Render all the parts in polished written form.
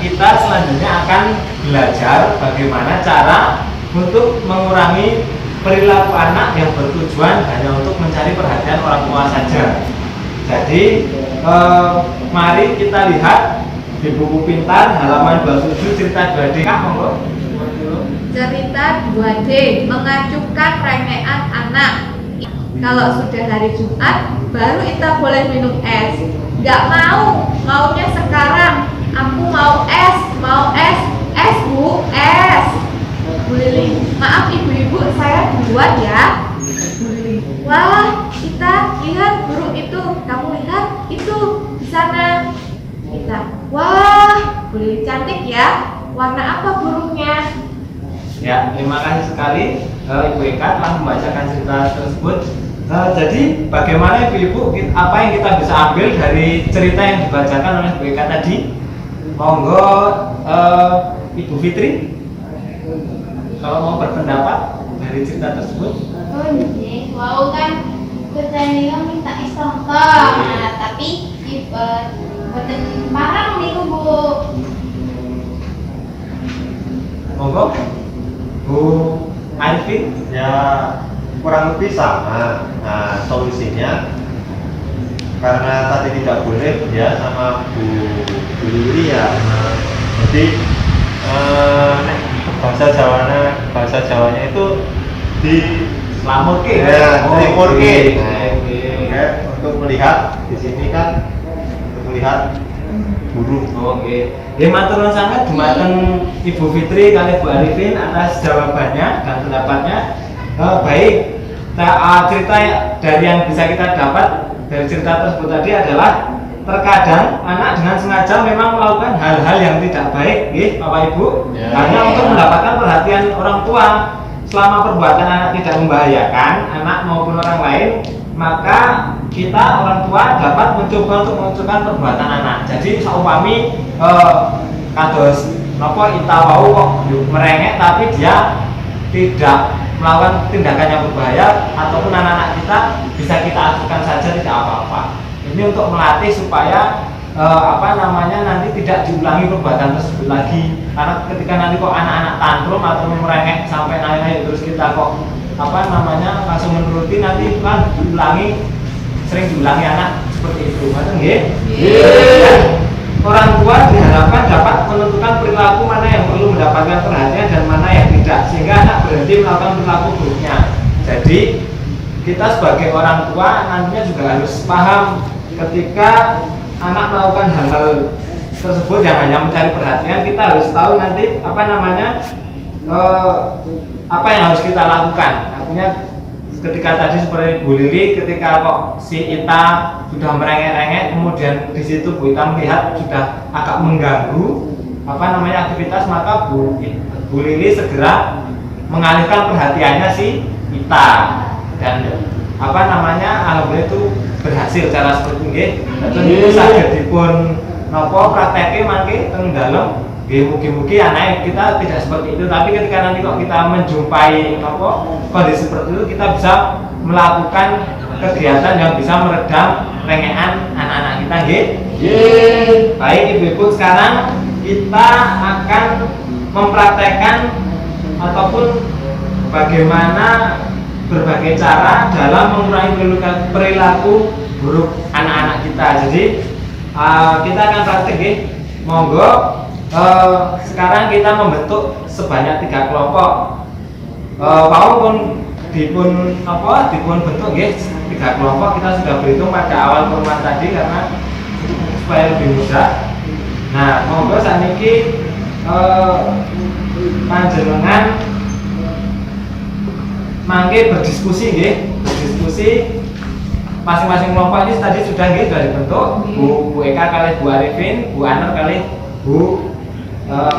kita selanjutnya akan belajar bagaimana cara untuk mengurangi perilaku anak yang bertujuan hanya untuk mencari perhatian orang tua saja. Jadi mari kita lihat di buku pintar halaman 27 cerita 2D. Monggo. Cerita 2D mengacukan rengean anak. Kalau sudah hari Jumat baru kita boleh minum es. Nggak mau, maunya sekarang. Aku mau es bu, es. Bu Lili, maaf ibu-ibu, saya duluan ya. Bu Lili, wah kita lihat burung itu. Kamu lihat itu di sana. Kita, wah Bu Lili cantik ya. Warna apa burungnya? Ya, terima kasih sekali Ibu Eka telah membacakan cerita tersebut. Jadi bagaimana Ibu-ibu, apa yang kita bisa ambil dari cerita yang dibacakan oleh Ibu Eka tadi? Monggo Ibu Fitri, kalau mau berpendapat dari cerita tersebut. Oh iya, wow kan kerjanya minta istonton, nah, tapi boten parang niku Bu. Monggo Bu Arifin. Ya kurang lebih sama. Nah solusinya karena tadi tidak boleh ya sama Bu Lili ya. Jadi bahasa Jawanya itu di Lamurke. ya, Oke. untuk melihat di sini kan untuk melihat burung. Oke. Ya matur nuwun sangat dumateng Ibu Fitri kali Bu Arifin atas jawabannya dan pendapatnya. Baik. Cerita dari yang bisa kita dapat dari cerita tersebut tadi adalah terkadang anak dengan sengaja memang melakukan hal-hal yang tidak baik, Bapak Ibu, hanya untuk mendapatkan perhatian orang tua. Selama perbuatan anak tidak membahayakan anak maupun orang lain, maka kita orang tua dapat mencoba untuk menentukan perbuatan anak. Jadi seumpami kados napa ita wau kok merengek tapi dia tidak melakukan tindakan yang berbahaya ataupun anak-anak kita bisa kita acuhkan saja, tidak apa-apa. Ini untuk melatih supaya nanti tidak diulangi perbuatan tersebut lagi. Karena ketika nanti kok anak-anak tantrum atau merengek sampai naik terus kita kok langsung menuruti, nanti itu kan sering diulangi anak seperti itu. Betul nggih? Orang tua diharapkan dapat menentukan perilaku mana yang perlu mendapatkan perhatian dan mana yang tidak, sehingga anak berhenti melakukan perilaku buruknya. Jadi kita sebagai orang tua nantinya juga harus paham ketika anak melakukan hal-hal tersebut yang hanya mencari perhatian, kita harus tahu nanti apa yang harus kita lakukan. Artinya ketika tadi seperti Bu Lili, ketika kok si Ita sudah merengek-rengek, kemudian di situ Bu Ita melihat sudah agak mengganggu aktivitas, maka Bu Lili segera mengalihkan perhatiannya si Ita dan alhamdulillah itu berhasil cara seperti ini. Dan itu saged dipun praktekke mangke teng dalem. Mugi-mugi anak kita tidak seperti itu, tapi ketika nanti kok kita menjumpai kondisi seperti itu, kita bisa melakukan kegiatan yang bisa meredam rengean anak-anak kita, nggih. Baik Ibu-ibu, sekarang kita akan mempraktekkan ataupun bagaimana berbagai cara dalam mengurangi perilaku buruk anak-anak kita. Jadi kita akan praktek, nggih. Monggo. Sekarang kita membentuk sebanyak 3 kelompok. Pun dipun bentuk nggih 3 kelompok. Kita sudah berhitung pada awal perumahan tadi karena supaya lebih mudah. Nah, monggo saniki panjenengan mangke berdiskusi nggih. Berdiskusi masing-masing kelompok ini tadi sudah dibentuk. Bu Eka kali Bu Arifin, Bu Anar kali Bu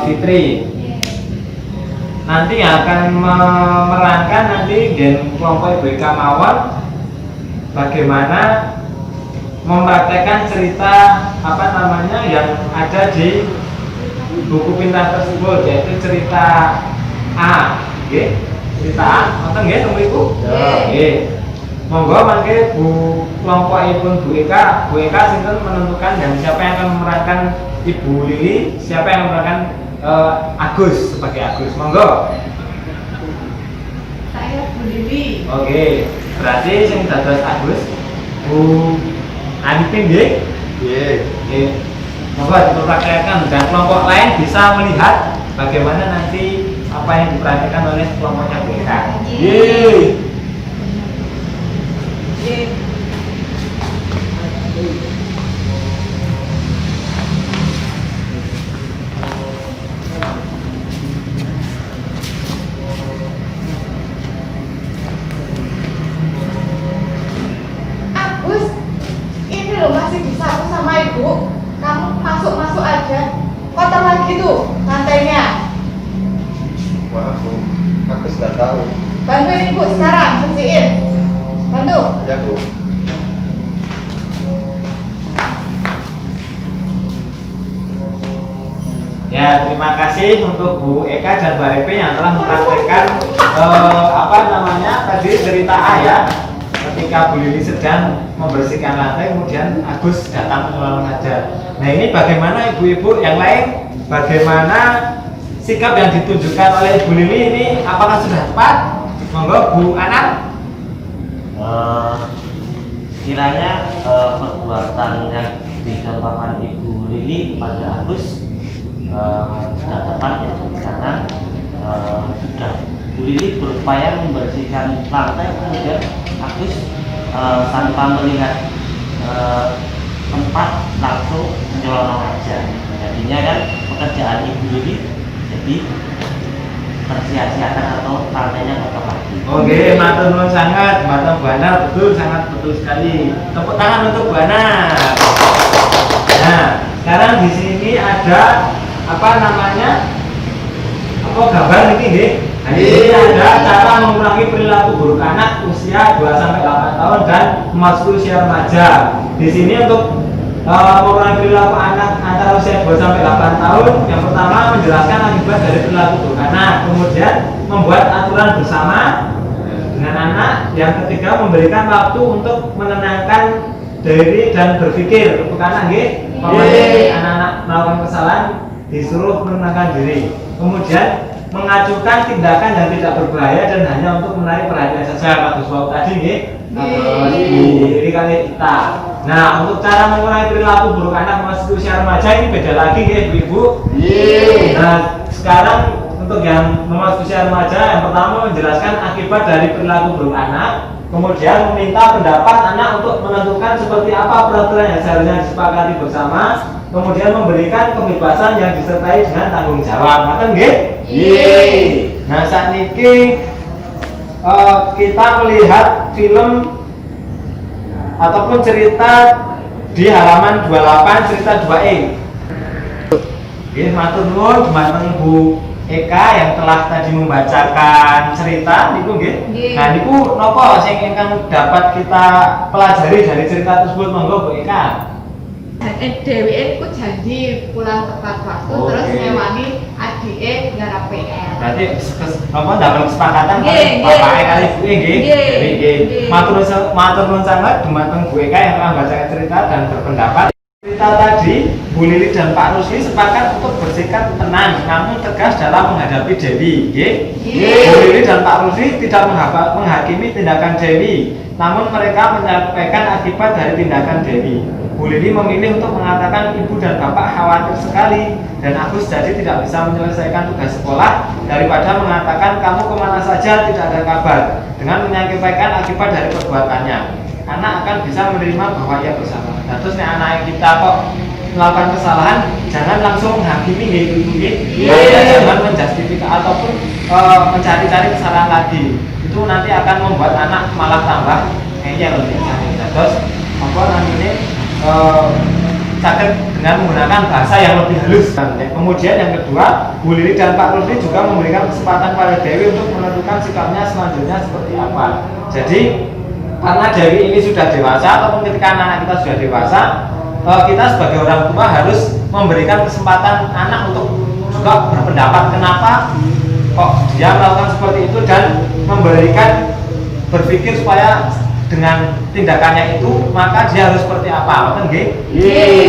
Fitri. Nanti yang akan memerankan nanti kelompok Ibu Eka mawon bagaimana mempraktekkan cerita yang ada di buku pintar tersebut, yaitu cerita A, cerita A, nonton nggih Ibu? Nggih. Monggo mangke Bu kelompokipun Bu Eka sinten menentukan dan siapa yang akan memerankan Ibu Lili, siapa yang memerankan Agus sebagai Agus. Monggo. Saya Bu Lili. Oke, berarti sing dados Agus Bu Anipin nggih? Nggih. Monggo dipraktekkan dan kelompok lain bisa melihat bagaimana nanti apa yang diperhatikan oleh kelompoknya Bu Eka. Nggih. Agus, ini loh masih bisa aku sama ibu. Kamu masuk aja. Kotor lagi tuh lantainya. Wah, aku sudah tahu. Bantuin ibu sekarang bersihin. Bantu. Ya Bu. Ya, terima kasih untuk Bu Eka dan Bu Arifin yang telah mempraktekkan tadi cerita A ya. Ketika Bu Lili sedang membersihkan lantai, kemudian Agus datang menolong aja. Nah, ini bagaimana ibu-ibu yang lain? Bagaimana sikap yang ditunjukkan oleh Ibu Lili ini? Apakah sudah tepat? Monggo Bu Ana. Kiranya perbuatan yang dicontohkan Ibu Lili kepada Agus sudah tepat ya, karena sudah Bu Lili berupaya membersihkan lantai, kemudian Agus tanpa melihat tempat langsung nyelonong aja. Jadinya kan pekerjaan Ibu Lili jadi tersia-siakan atau lantainya kotor lagi. Oke, matur nuwun sangat, Mbak Bu Ana, betul, sangat betul sekali. Tepuk tangan untuk Bu Ana. Nah, sekarang di sini ada apa namanya? Apa gambar ini nggih? Nah, di sini ada cara mengurangi perilaku buruk anak usia 2 sampai 8 tahun dan memasuki usia remaja. Di sini untuk mengurangi perilaku anak antara usia 2 sampai 8 tahun, yang pertama menjelaskan akibat dari perilaku buruk anak, kemudian membuat aturan bersama dengan anak, yang ketiga memberikan waktu untuk menenangkan diri dan berpikir. Untuk anak nggih, anak-anak melakukan kesalahan disuruh menenangkan diri. Kemudian mengajukan tindakan yang tidak berbahaya dan hanya untuk menarik perhatian saja. Kados wau tadi nggih. Jadi kali kita. Nah, untuk cara mengurangi perilaku buruk anak memasuki usia remaja ini beda lagi nggih, Bu-ibu. Nah, sekarang untuk yang memasuki usia remaja, yang pertama menjelaskan akibat dari perilaku buruk anak, kemudian meminta pendapat anak untuk menentukan seperti apa peraturan yang seharusnya disepakati bersama, kemudian memberikan kebebasan yang disertai dengan tanggung jawab. Ngoten nggih? Nah, saat ini kita melihat film ataupun cerita di halaman 28, cerita 2E. Nggih, matur nuwun dumateng Bu Eka yang telah tadi membacakan cerita niku nggih. Nah, niku napa sing ingkang dapat kita pelajari dari cerita tersebut? Monggo Bu Eka. Dewi ku janji pulang tepat waktu, terus ngewangi adike nggarap PR. Berarti apa dapat kesepakatan Nggih, bapake kali ibuke nggih. Nggih. Matur nuwun sangat dumateng Bu Eka yang telah membacakan cerita dan berpendapat. Cerita tadi Bu Lili dan Pak Rusli sepakat untuk bersikap tenang namun tegas dalam menghadapi Dewi. Nggih. Bu Lili dan Pak Rusli tidak menghakimi tindakan Dewi, namun mereka menyampaikan akibat dari tindakan Dewi. Bu Lili memilih untuk mengatakan ibu dan bapak khawatir sekali dan Agus jadi tidak bisa menyelesaikan tugas sekolah daripada mengatakan kamu kemana saja tidak ada kabar. Dengan menyampaikan akibat dari perbuatannya, anak akan bisa menerima bahwa ia bersalah. Nah, terus nih anak kita kok melakukan kesalahan, jangan langsung menghakimi nggih. Jangan menjustifikasi ataupun mencari-cari kesalahan lagi. Itu nanti akan membuat anak malah tambah ngeyel biasanya. Terus apa namanya? Sakit dengan menggunakan bahasa yang lebih halus. Kemudian yang kedua, Bu Lili dan Pak Rusli juga memberikan kesempatan pada Dewi untuk menentukan sikapnya selanjutnya seperti apa. Jadi karena Dewi ini sudah dewasa ataupun ketika anak kita sudah dewasa, kita sebagai orang tua harus memberikan kesempatan anak untuk juga berpendapat kenapa kok dia melakukan seperti itu dan memberikan berpikir supaya dengan tindakannya itu, maka dia harus seperti apa? Ngoten nggih? Nggih.